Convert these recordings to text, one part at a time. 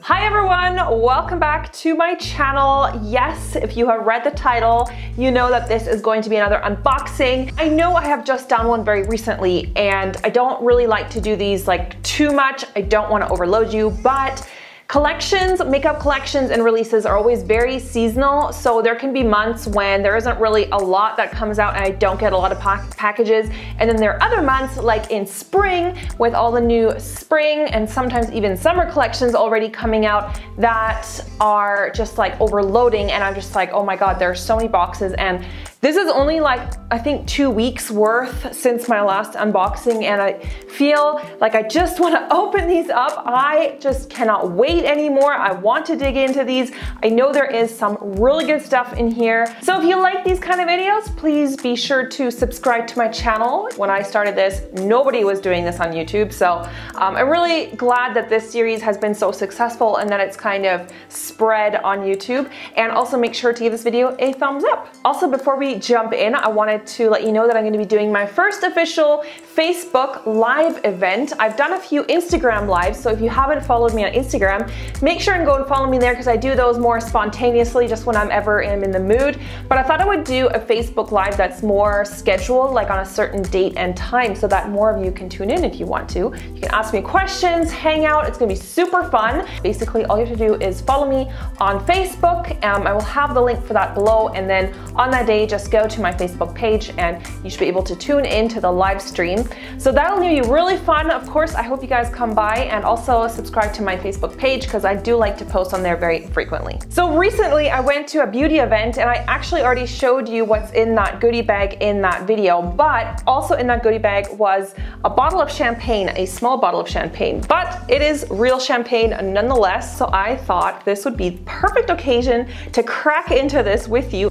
Hi everyone, welcome back to my channel. Yes, if you have read the title, you know that this is going to be another unboxing. I know I have just done one very recently and I don't really like to do these like too much. I don't want to overload you, but collections, makeup collections and releases are always very seasonal, so there can be months when there isn't really a lot that comes out and I don't get a lot of packages, and then there are other months like in spring with all the new spring and sometimes even summer collections already coming out that are just like overloading, and I'm just like, oh my god, there are so many boxes. And this is only like, I think 2 weeks worth since my last unboxing, and I feel like I just want to open these up. I just cannot wait anymore. I want to dig into these. I know there is some really good stuff in here. So if you like these kind of videos, please be sure to subscribe to my channel. When I started this, nobody was doing this on YouTube, so I'm really glad that this series has been so successful and that it's kind of spread on YouTube. And also make sure to give this video a thumbs up. Also, before we jump in, I wanted to let you know that I'm going to be doing my first official Facebook live event. I've done a few Instagram lives, so if you haven't followed me on Instagram, make sure and go and follow me there because I do those more spontaneously just when I'm ever in the mood. But I thought I would do a Facebook live that's more scheduled, like on a certain date and time, so that more of you can tune in if you want to. You can ask me questions, hang out. It's going to be super fun. Basically, all you have to do is follow me on Facebook. I will have the link for that below, and then on that day, just go to my Facebook page and you should be able to tune into the live stream. So that'll be really fun. Of course, I hope you guys come by and also subscribe to my Facebook page because I do like to post on there very frequently. So recently I went to a beauty event and I actually already showed you what's in that goodie bag in that video, but also in that goodie bag was a bottle of champagne, a small bottle of champagne, but it is real champagne nonetheless. So I thought this would be the perfect occasion to crack into this with you.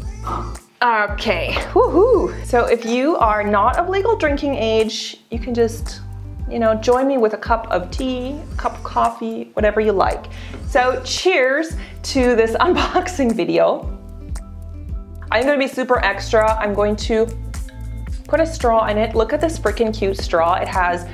Okay, woohoo! So if you are not of legal drinking age, you can just, you know, join me with a cup of tea, a cup of coffee, whatever you like. So cheers to this unboxing video. I'm gonna be super extra. I'm going to put a straw in it. Look at this freaking cute straw. It has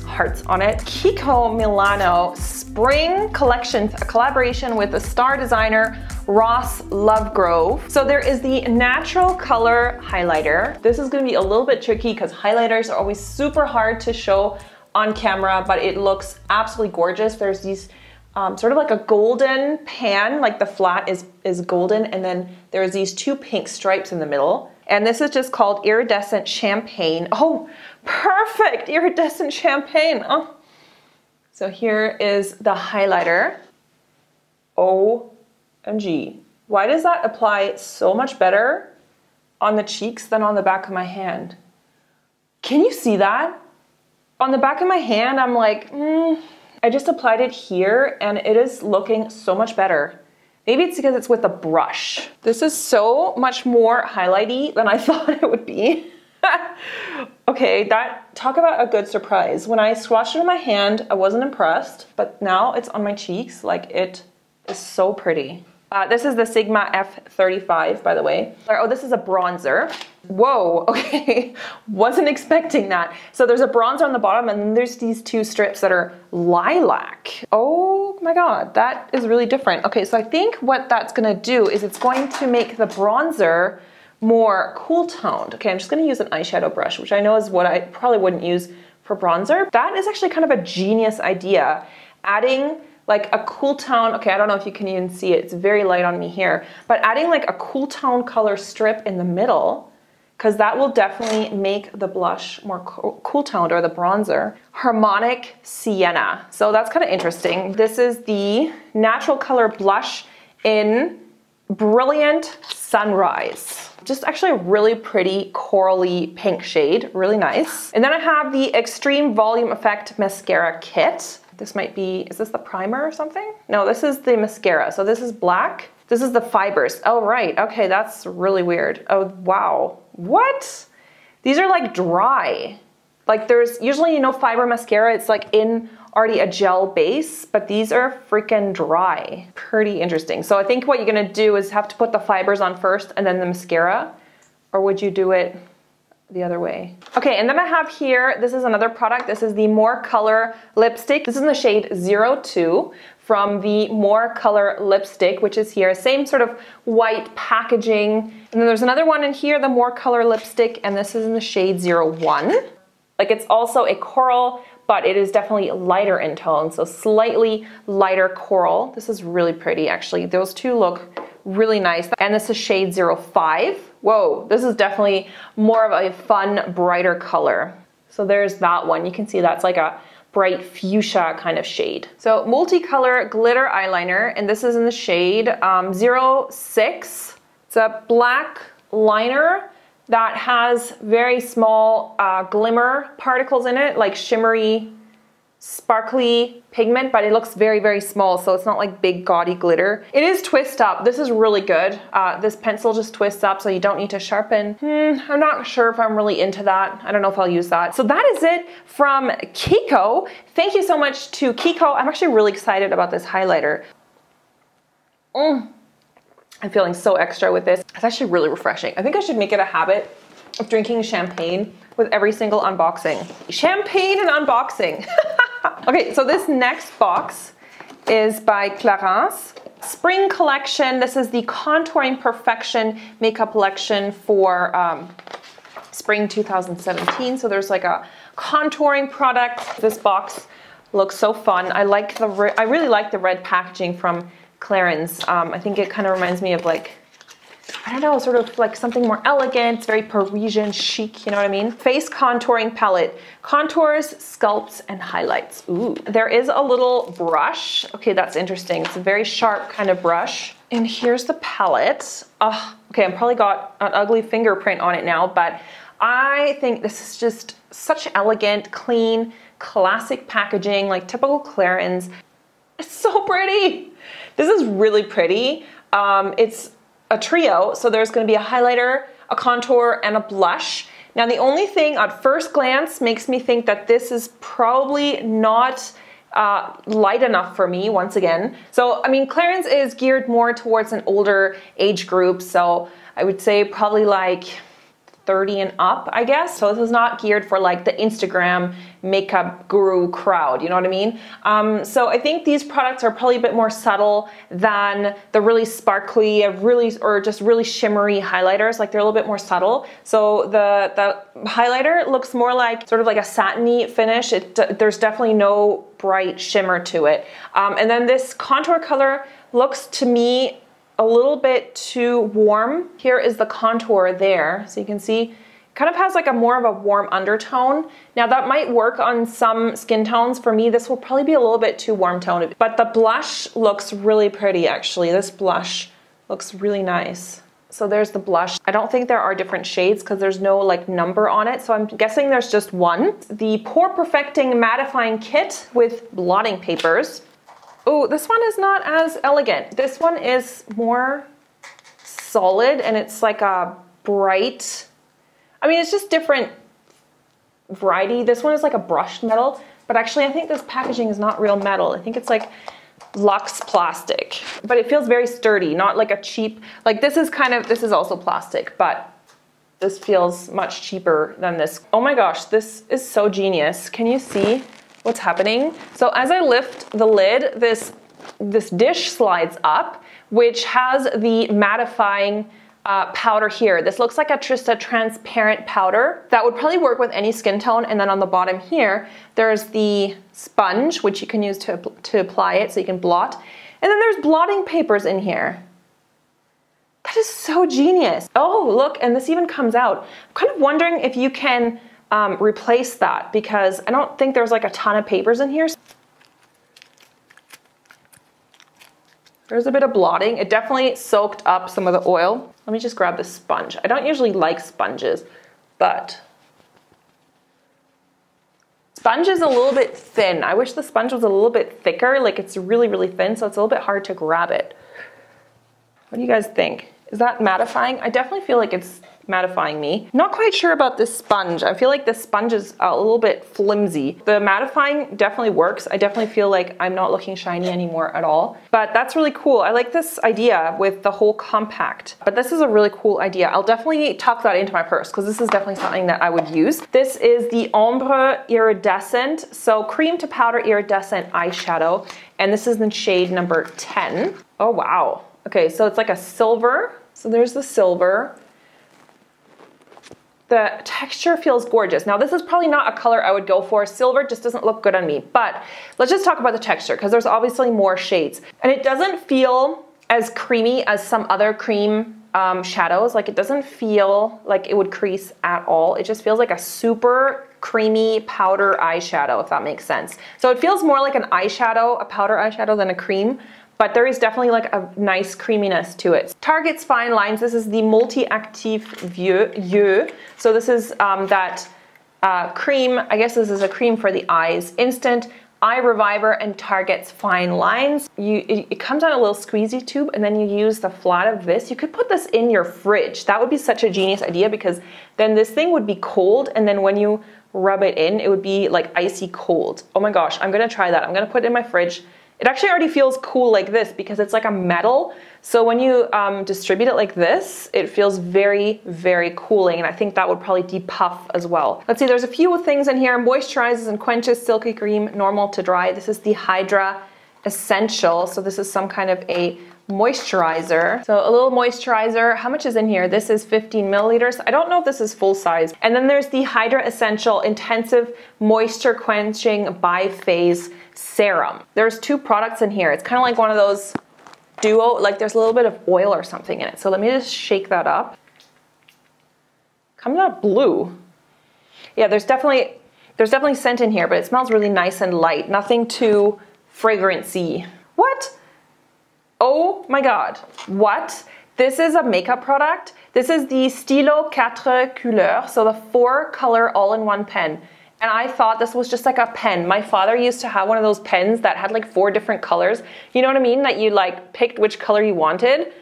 hearts on it. Kiko Milano Spring Collection, a collaboration with the star designer Ross Lovegrove. So there is the natural color highlighter. This is going to be a little bit tricky because highlighters are always super hard to show on camera, but it looks absolutely gorgeous. There's these sort of like a golden pan, like the flat is golden, and then there's these two pink stripes in the middle. And this is just called Iridescent Champagne. Oh, perfect! Iridescent Champagne. Oh. So here is the highlighter. OMG. Why does that apply so much better on the cheeks than on the back of my hand? Can you see that? On the back of my hand, I'm like, I just applied it here and it is looking so much better. Maybe it's because it's with a brush. This is so much more highlighty than I thought it would be. Okay, talk about a good surprise. When I swatched it in my hand, I wasn't impressed, but now it's on my cheeks. Like, it is so pretty. This is the Sigma F35, by the way. Oh, this is a bronzer. Whoa, okay, wasn't expecting that. So there's a bronzer on the bottom and then there's these two strips that are lilac. Oh my god, that is really different. Okay, so I think what that's gonna do is it's going to make the bronzer more cool toned. Okay, I'm just gonna use an eyeshadow brush, which I know is what I probably wouldn't use for bronzer. That is actually kind of a genius idea. Adding like a cool tone, okay, I don't know if you can even see it, it's very light on me here, but adding like a cool tone color strip in the middle, because that will definitely make the blush more cool toned, or the bronzer. Harmonic Sienna. So that's kind of interesting. This is the natural color blush in Brilliant Sunrise. Just actually a really pretty corally pink shade, really nice. And then I have the Extreme Volume Effect Mascara Kit. This might be, is this the primer or something? No, this is the mascara. So this is black. This is the fibers. Oh, right. Okay, that's really weird. Oh, wow. What? These are like dry. Like there's usually, you know, fiber mascara, it's like in already a gel base, but these are freaking dry. Pretty interesting. So I think what you're gonna do is have to put the fibers on first and then the mascara, or would you do it the other way. Okay, and then I have here, this is another product. This is the More Color lipstick. This is in the shade 02 from the More Color lipstick, which is here. Same sort of white packaging. And then there's another one in here, the More Color lipstick, and this is in the shade 01. Like, it's also a coral, but it is definitely lighter in tone, so slightly lighter coral. This is really pretty, actually. Those two look really nice. And this is shade 05. Whoa, this is definitely more of a fun, brighter color. So there's that one. You can see that's like a bright fuchsia kind of shade. So multicolor glitter eyeliner, and this is in the shade 06. It's a black liner that has very small glimmer particles in it, like shimmery, sparkly pigment, but it looks very, very small, so it's not like big gaudy glitter. It is twist up. This is really good. This pencil just twists up, so you don't need to sharpen. I'm not sure if I'm really into that. I don't know if I'll use that. So that is it from Kiko. Thank you so much to Kiko. I'm actually really excited about this highlighter. I'm feeling so extra with this. It's actually really refreshing. I think I should make it a habit of drinking champagne with every single unboxing. Champagne and unboxing. Okay, so this next box is by Clarins. Spring collection. This is the Contouring Perfection makeup collection for spring 2017. So there's like a contouring product. This box looks so fun. I really like the red packaging from Clarins. I think it kind of reminds me of, like, I don't know, sort of like something more elegant. It's very Parisian chic, you know what I mean? Face contouring palette. Contours, sculpts, and highlights. Ooh. There is a little brush. Okay, that's interesting. It's a very sharp kind of brush. And here's the palette. Okay, I've probably got an ugly fingerprint on it now, but I think this is just such elegant, clean, classic packaging, like typical Clarins. It's so pretty. This is really pretty. It's a trio, so there's going to be a highlighter, a contour, and a blush. Now, the only thing at first glance makes me think that this is probably not light enough for me, once again. So, I mean, Clarins is geared more towards an older age group, so I would say probably like 30 and up, I guess. So this is not geared for like the Instagram makeup guru crowd, you know what I mean? So I think these products are probably a bit more subtle than the really sparkly, or just really shimmery highlighters. Like, they're a little bit more subtle. So the highlighter looks more like sort of like a satiny finish. There's definitely no bright shimmer to it. And then this contour color looks to me a little bit too warm. Here is the contour there. So you can see, kind of has like a more of a warm undertone. Now, that might work on some skin tones. For me, this will probably be a little bit too warm toned. But the blush looks really pretty, actually. This blush looks really nice. So there's the blush. I don't think there are different shades because there's no like number on it. So I'm guessing there's just one. The Pore Perfecting Mattifying Kit with blotting papers. Oh, this one is not as elegant. This one is more solid, and it's like a bright, I mean, it's just different variety. This one is like a brushed metal, but actually I think this packaging is not real metal. I think it's like Lux plastic, but it feels very sturdy, not like a cheap, like this is also plastic, but this feels much cheaper than this. Oh my gosh, this is so genius. Can you see what's happening? So as I lift the lid, this dish slides up, which has the mattifying powder here. This looks like just a transparent powder that would probably work with any skin tone. And then on the bottom here, there's the sponge, which you can use to apply it so you can blot. And then there's blotting papers in here. That is so genius. Oh, look, and this even comes out. I'm kind of wondering if you can replace that, because I don't think there's like a ton of papers in here. There's a bit of blotting. It definitely soaked up some of the oil. Let me just grab this sponge. I don't usually like sponges, but sponge is a little bit thin. I wish the sponge was a little bit thicker. Like, it's really, really thin, so it's a little bit hard to grab it. What do you guys think? Is that mattifying? I definitely feel like it's mattifying me. Not quite sure about this sponge. I feel like this sponge is a little bit flimsy. The mattifying definitely works. I definitely feel like I'm not looking shiny anymore at all. But that's really cool. I like this idea with the whole compact. But this is a really cool idea. I'll definitely tuck that into my purse because this is definitely something that I would use. This is the Ombre Iridescent, so cream to powder iridescent eyeshadow. And this is in shade number 10. Oh, wow. Okay, so it's like a silver. So there's the silver. The texture feels gorgeous. Now this is probably not a color I would go for. Silver just doesn't look good on me, but let's just talk about the texture because there's obviously more shades. And it doesn't feel as creamy as some other cream shadows. Like it doesn't feel like it would crease at all. It just feels like a super creamy powder eyeshadow, if that makes sense. So it feels more like an eyeshadow, a powder eyeshadow than a cream. But there is definitely like a nice creaminess to it. Target's Fine Lines, this is the Multi-Active Yeux. So this is that cream, I guess this is a cream for the eyes. Instant Eye Reviver and Target's Fine Lines. It comes on a little squeezy tube and then you use the flat of this. You could put this in your fridge. That would be such a genius idea because then this thing would be cold and then when you rub it in, it would be like icy cold. Oh my gosh, I'm gonna try that. I'm gonna put it in my fridge. It actually already feels cool like this because it's like a metal. So when you distribute it like this, it feels very, very cooling. And I think that would probably depuff as well. Let's see, there's a few things in here. Moisturizes and quenches, silky cream, normal to dry. This is the Hydra Essential. So this is some kind of a moisturizer. So a little moisturizer. How much is in here? This is 15 milliliters. I don't know if this is full size. And then there's the Hydra Essential Intensive Moisture Quenching Biphase Serum. There's two products in here. It's kind of like one of those duo, like there's a little bit of oil or something in it. So let me just shake that up. Comes out blue. Yeah, there's definitely scent in here, but it smells really nice and light. Nothing too fragrancy. What? Oh my God. What? This is a makeup product. This is the Stylo 4 Couleurs, so the 4 color all-in-one pen. And I thought this was just like a pen. My father used to have one of those pens that had like 4 different colors. You know what I mean? That you like picked which color you wanted.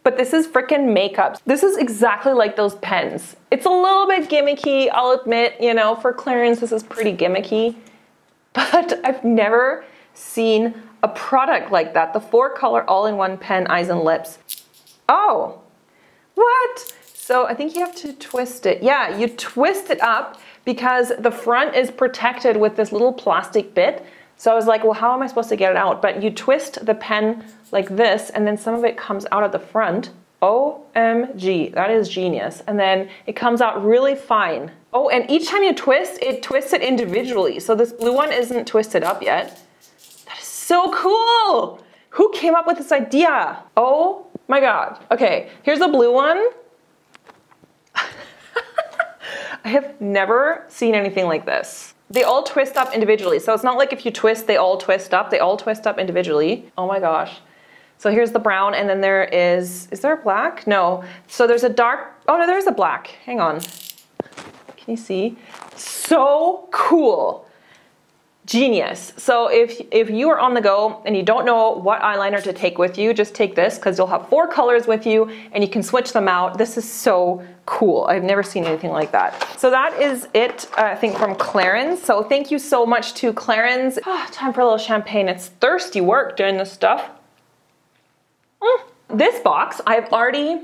But this is freaking makeup. This is exactly like those pens. It's a little bit gimmicky, I'll admit, you know, for clearance this is pretty gimmicky. But I've never seen a product like that. The 4 color all-in-one pen, eyes and lips. Oh, what? So I think you have to twist it. Yeah, you twist it up because the front is protected with this little plastic bit. So I was like, well, how am I supposed to get it out? But you twist the pen like this and then some of it comes out of the front. OMG, that is genius. And then it comes out really fine. Oh, and each time you twist, it twists it individually. So this blue one isn't twisted up yet. That is so cool. Who came up with this idea? Oh my God. Okay, here's a blue one. I have never seen anything like this. They all twist up individually. So it's not like if you twist, they all twist up. They all twist up individually. Oh my gosh. So here's the brown and then there is there a black? No. So there's a dark, oh no, there's a black. Hang on. Can you see? So cool. Genius. So if you are on the go and you don't know what eyeliner to take with you, just take this because you'll have 4 colors with you and you can switch them out. This is so cool. I've never seen anything like that. So that is it, I think, from Clarins. So thank you so much to Clarins. Time for a little champagne. It's thirsty work doing this stuff. This box I've already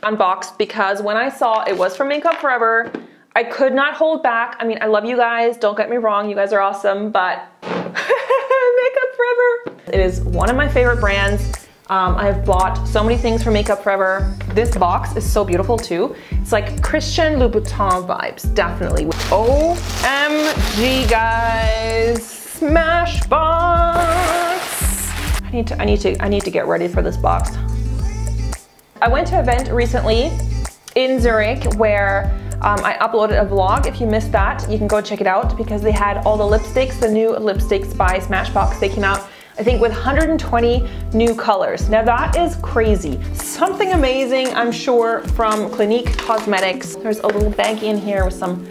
unboxed because when I saw it was from Makeup Forever, I could not hold back. I mean, I love you guys. Don't get me wrong. You guys are awesome, but Makeup Forever. It is one of my favorite brands. I've bought so many things from Makeup Forever. This box is so beautiful too. It's like Christian Louboutin vibes, definitely. OMG guys, Smashbox. I need to get ready for this box. I went to an event recently in Zurich where I uploaded a vlog. If you missed that, you can go check it out because they had all the lipsticks, the new lipsticks by Smashbox. They came out, I think, with 120 new colors. Now that is crazy. Something amazing, I'm sure, from Clinique Cosmetics. There's a little baggie in here with some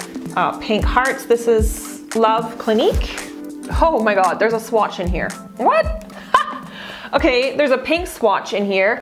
pink hearts. This is Love Clinique. Oh my God, there's a swatch in here. What? Okay, there's a pink swatch in here.